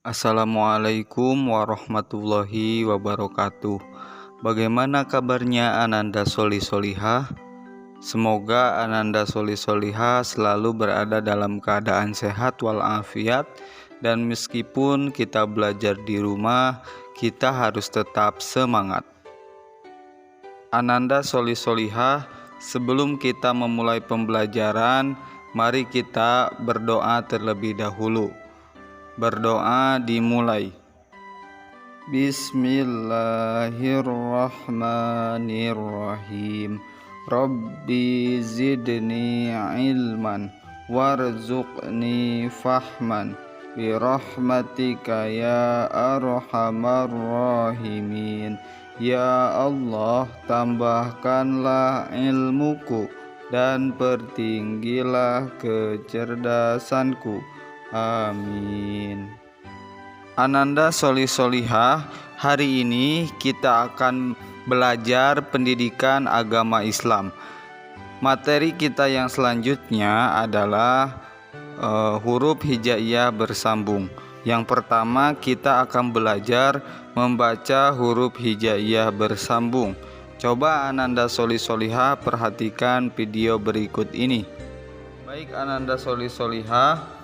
Assalamualaikum warahmatullahi wabarakatuh. Bagaimana kabarnya Ananda Soli Solihah? Semoga Ananda Soli Solihah selalu berada dalam keadaan sehat walafiat, dan meskipun kita belajar di rumah, kita harus tetap semangat. Ananda Soli Solihah, sebelum kita memulai pembelajaran, mari kita berdoa terlebih dahulu. Berdoa dimulai. Bismillahirrahmanirrahim. Rabbi zidni ilman warzuqni fahman birahmatika ya arhamar rahimin. Ya Allah, tambahkanlah ilmuku dan pertinggilah kecerdasanku. Amin. Ananda Soli Solihah, hari ini kita akan belajar pendidikan agama Islam. Materi kita yang selanjutnya adalah huruf hijaiyah bersambung. Yang pertama kita akan belajar membaca huruf hijaiyah bersambung. Coba Ananda Soli Solihah perhatikan video berikut ini. Baik Ananda Soli Solihah,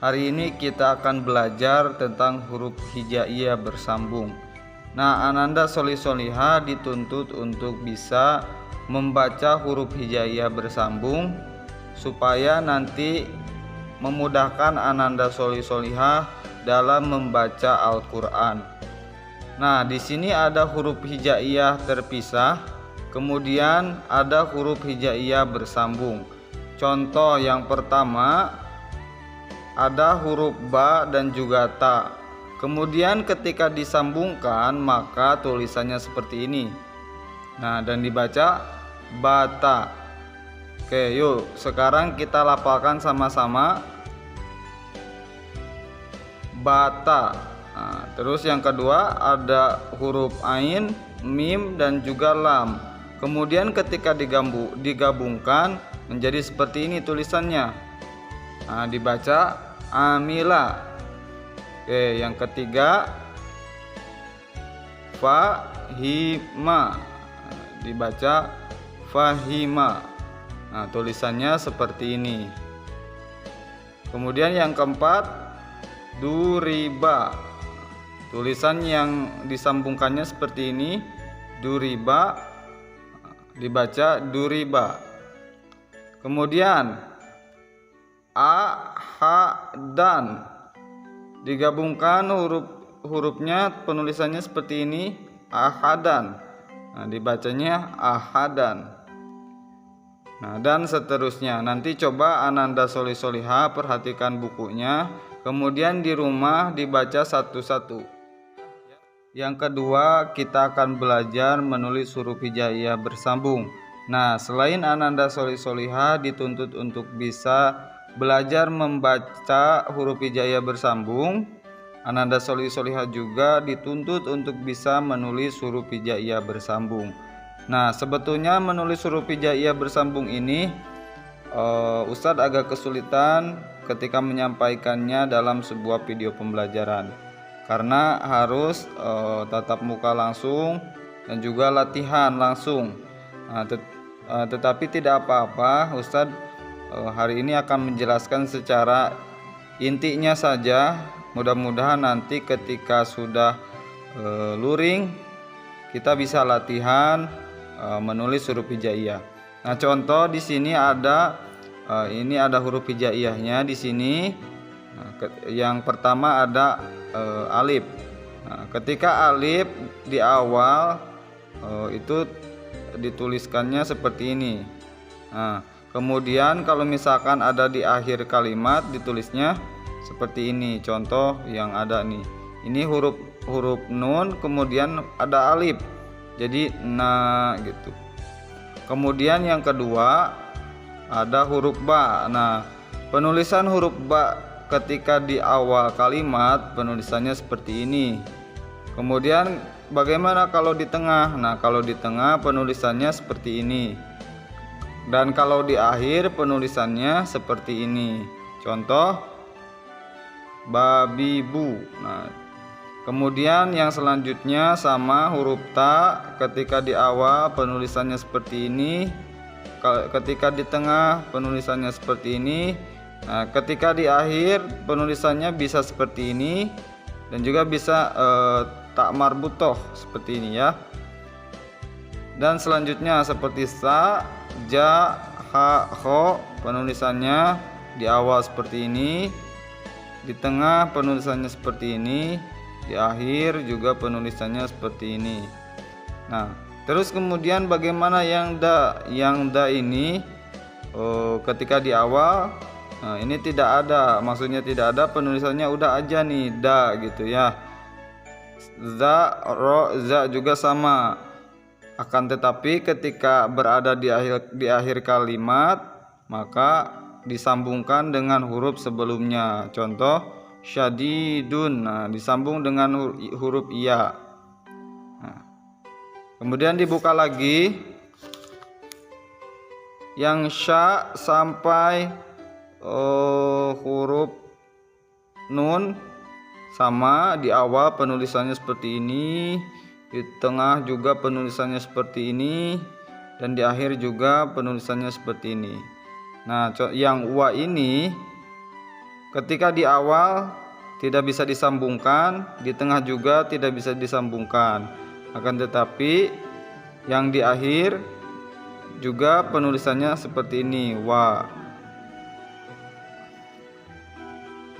hari ini kita akan belajar tentang huruf hijaiyah bersambung. Nah, Ananda Soli Solihah dituntut untuk bisa membaca huruf hijaiyah bersambung supaya nanti memudahkan Ananda Soli Solihah dalam membaca Al-Qur'an. Nah, di sini ada huruf hijaiyah terpisah, kemudian ada huruf hijaiyah bersambung. Contoh yang pertama ada huruf ba dan juga ta. Kemudian ketika disambungkan maka tulisannya seperti ini. Nah, dan dibaca bata. Oke, yuk sekarang kita lafalkan sama-sama. Bata. Nah, terus yang kedua ada huruf ain, mim dan juga lam. Kemudian ketika digabungkan menjadi seperti ini tulisannya. Nah, dibaca amila. Oke, yang ketiga fahima. Dibaca fahima. Nah, tulisannya seperti ini. Kemudian yang keempat duriba. Tulisan yang disambungkannya seperti ini, duriba. Dibaca duriba. Kemudian ahadan, digabungkan hurufnya penulisannya seperti ini, ahadan. Nah, dibacanya ahadan. Nah, dan seterusnya. Nanti coba Ananda Soli Solihah perhatikan bukunya, kemudian di rumah dibaca satu-satu. Yang kedua kita akan belajar menulis huruf hijaiyah bersambung. Nah, selain Ananda Soli Solihah dituntut untuk bisa belajar membaca huruf hijaiyah bersambung, Ananda Soli Solihah juga dituntut untuk bisa menulis huruf hijaiyah bersambung. Nah, sebetulnya menulis huruf hijaiyah bersambung ini Ustadz agak kesulitan ketika menyampaikannya dalam sebuah video pembelajaran, karena harus tatap muka langsung dan juga latihan langsung. Nah, tetapi tidak apa-apa, Ustadz hari ini akan menjelaskan secara intinya saja. Mudah-mudahan nanti ketika sudah luring kita bisa latihan menulis huruf hijaiyah. Nah, contoh di sini ada ini ada huruf hijaiyahnya di sini. Nah, yang pertama ada alif. Nah, ketika alif di awal itu dituliskannya seperti ini. Nah, kemudian kalau misalkan ada di akhir kalimat ditulisnya seperti ini. Contoh yang ada nih, ini huruf nun, kemudian ada alif, jadi na gitu. Kemudian yang kedua ada huruf ba. Nah, penulisan huruf ba ketika di awal kalimat penulisannya seperti ini. Kemudian bagaimana kalau di tengah? Nah, kalau di tengah penulisannya seperti ini. Dan kalau di akhir penulisannya seperti ini. Contoh babibu. Nah, kemudian yang selanjutnya sama huruf ta, ketika di awal penulisannya seperti ini, ketika di tengah penulisannya seperti ini, nah, ketika di akhir penulisannya bisa seperti ini, dan juga bisa tak marbutoh seperti ini ya. Dan selanjutnya seperti sa, ja, ha, kho, penulisannya di awal seperti ini, di tengah penulisannya seperti ini, di akhir juga penulisannya seperti ini. Nah, terus kemudian bagaimana yang da? Yang da ini ketika di awal, nah, ini tidak ada, maksudnya tidak ada, penulisannya udah aja nih da gitu ya. Za, ro, za juga sama. Akan tetapi ketika berada di akhir kalimat, maka disambungkan dengan huruf sebelumnya. Contoh syadidun, nah, disambung dengan huruf iya. Nah, kemudian dibuka lagi yang sya sampai huruf nun, sama di awal penulisannya seperti ini, di tengah juga penulisannya seperti ini, dan di akhir juga penulisannya seperti ini. Nah, yang wa ini ketika di awal tidak bisa disambungkan, di tengah juga tidak bisa disambungkan. Akan tetapi yang di akhir juga penulisannya seperti ini, wa.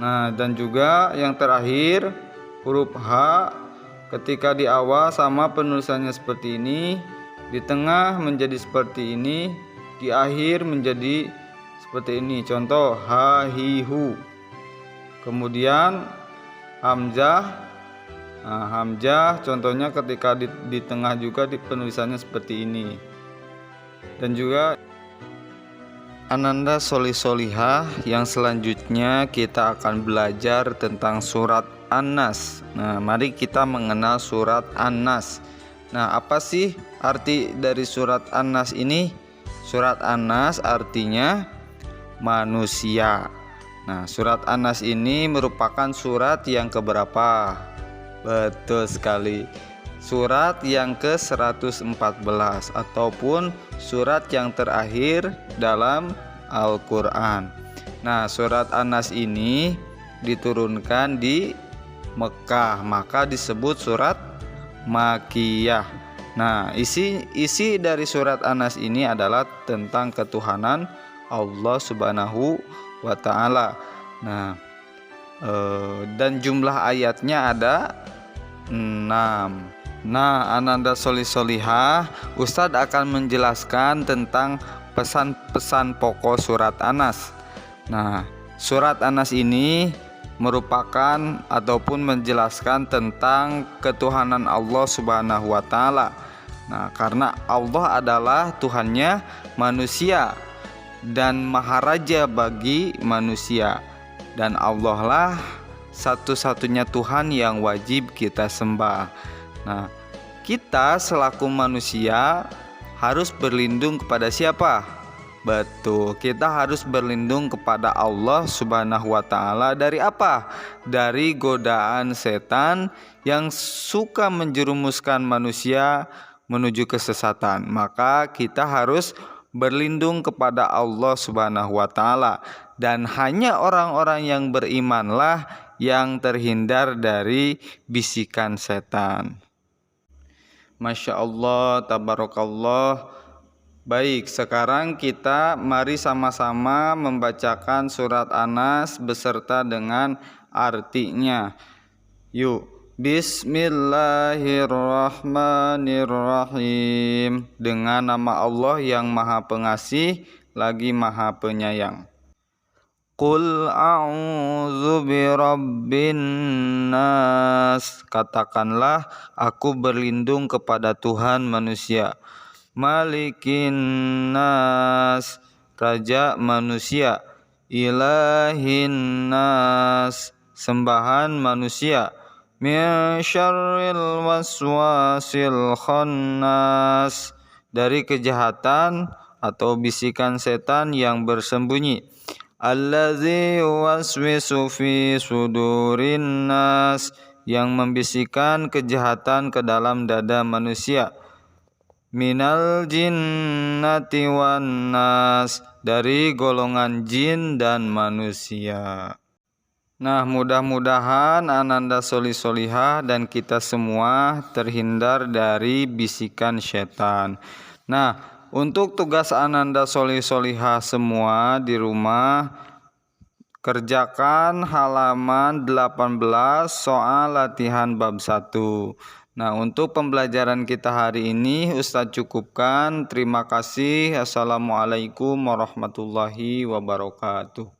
Nah, dan juga yang terakhir huruf H, ketika di awal sama penulisannya seperti ini, di tengah menjadi seperti ini, di akhir menjadi seperti ini. Contoh ha, hi, hu. Kemudian hamzah, nah, hamzah contohnya ketika di tengah juga penulisannya seperti ini. Dan juga Ananda Sholih Sholihah, yang selanjutnya kita akan belajar tentang surat An-Nas. Nah, mari kita mengenal surat An-Nas. Nah, apa sih arti dari surat An-Nas ini? Surat An-Nas artinya manusia. Nah, surat An-Nas ini merupakan surat yang keberapa? Betul sekali. Surat yang ke-114 ataupun surat yang terakhir dalam Al-Quran. Nah, surat An-Nas ini diturunkan di Mekah, maka disebut surat Makkiyah. Nah, isi dari surat An-Nas ini adalah tentang ketuhanan Allah Subhanahu wa Ta'ala. Nah, dan jumlah ayatnya ada 6. Nah, Ananda Sholih Sholihah, Ustadz akan menjelaskan tentang pesan-pesan pokok surat An-Nas. Nah, surat An-Nas ini merupakan ataupun menjelaskan tentang ketuhanan Allah Subhanahu wa Ta'ala. Nah, karena Allah adalah Tuhannya manusia dan maharaja bagi manusia, dan Allah lah satu-satunya Tuhan yang wajib kita sembah. Nah, kita selaku manusia harus berlindung kepada siapa? Betul, kita harus berlindung kepada Allah Subhanahu wa Ta'ala dari apa? Dari godaan setan yang suka menjerumuskan manusia menuju kesesatan. Maka kita harus berlindung kepada Allah Subhanahu wa Ta'ala, dan hanya orang-orang yang berimanlah yang terhindar dari bisikan setan. Masya Allah, tabarakallah. Baik, sekarang kita mari sama-sama membacakan surat An-Nas beserta dengan artinya. Yuk, Bismillahirrahmanirrahim. Dengan nama Allah yang Maha Pengasih lagi Maha Penyayang. Qul a'udzu birabbin nas. Katakanlah, aku berlindung kepada Tuhan manusia. Malikin nas, raja manusia. Ilahin nas, sembahan manusia. Min syarril waswasil khannas, dari kejahatan atau bisikan setan yang bersembunyi. allazi yuwaswisu fi sudurin nas, yang membisikkan kejahatan ke dalam dada manusia, minal jinnati wan nas, dari golongan jin dan manusia. Nah, mudah-mudahan Ananda Sholih Sholihah dan kita semua terhindar dari bisikan setan. Nah, untuk tugas Ananda Sholih Sholihah semua di rumah, kerjakan halaman 18 soal latihan bab 1. Nah, untuk pembelajaran kita hari ini Ustadz cukupkan. Terima kasih. Assalamualaikum warahmatullahi wabarakatuh.